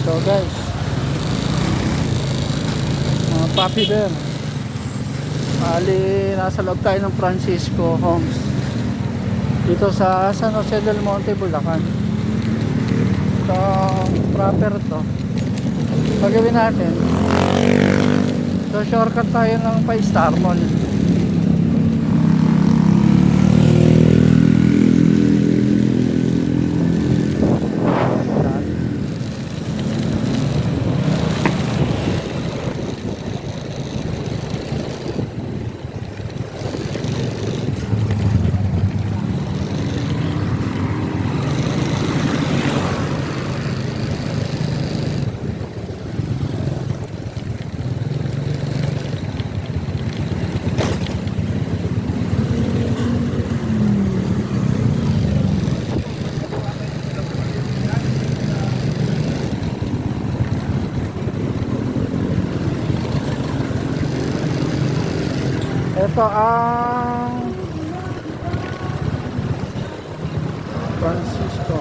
So guys, mga puppy bear, bali nasa loob tayo ng Francisco Homes dito sa San Jose del Monte, Bulacan. So proper to. Pagawin natin, so shortcut tayo ng Star Mall. Ito ang Francisco.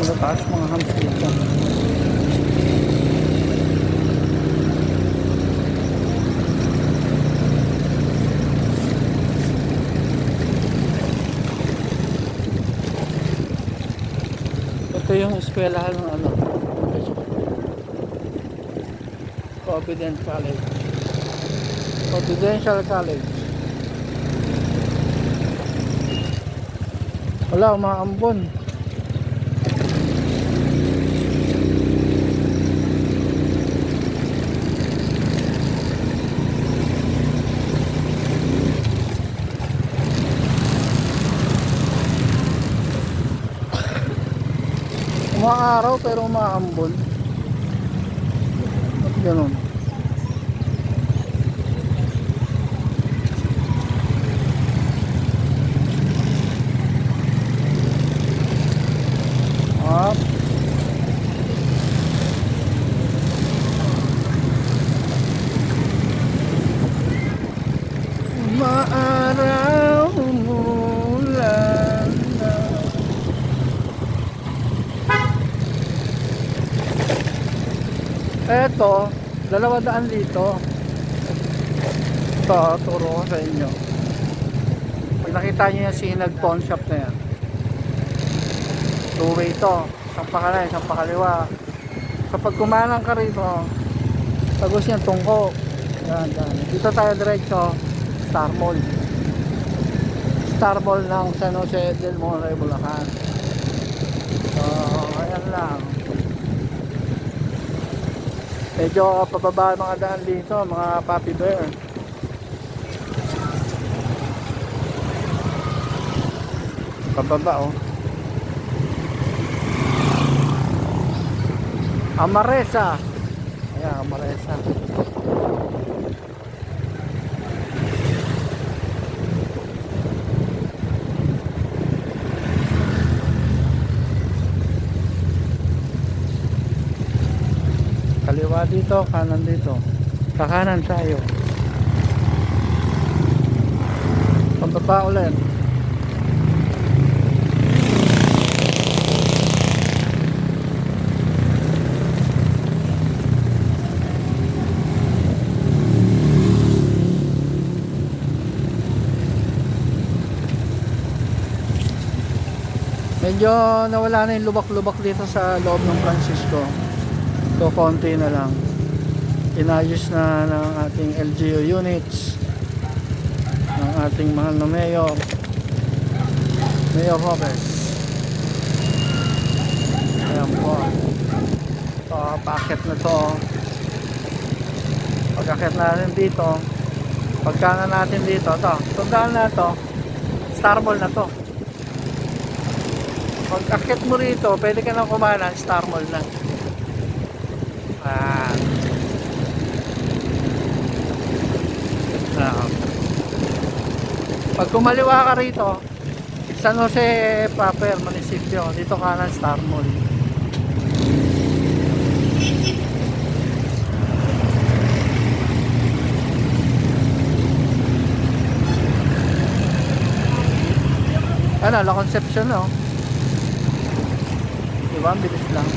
Ito taas mga hams dito. Ito yung eskwelahan ng ano, Providence College. Providential College. Wala, umaambon. Umaaraw pero umaambon. Ba't ganun? Up. Umaaraw, umulan na. Eto, 200 dito. Ito, turo ko sa inyo. Pag nakita nyo yung Sinag Pawn Shop na yan, two-way ito, isang pakanan, isang pakaliwa. Kapag kumanang ka rito, tagos niyan tungko. Yan, yan. Dito tayo diretso, Star Mall. Star Mall ng San Jose del Monte, Bulacan. So, ayan lang. Medyo pababa mga daan dito, mga puppy bear. Pababa, oh. Amaresa. Ayan, Amaresa. Kaliwa dito, kanan dito. Kakanan tayo. Pababa ulit. Medyo nawala na yung lubak-lubak dito sa loob ng Francisco. So konti na lang. Inayos na ng ating LGU units, ng ating mahal na Mayor Robes. Ayan po. So packet na to. Pag-akit natin dito, pagkana natin dito, tundaan na to, Star Mall na to. Pag-akit mo rito, pwede ka nang kumana, Star Mall na. Pag kumaliwa ka rito, San Jose proper munisipyo, dito kanan Star Mall. Ano, La Concepcion, no? Diba? Ang bilis lang.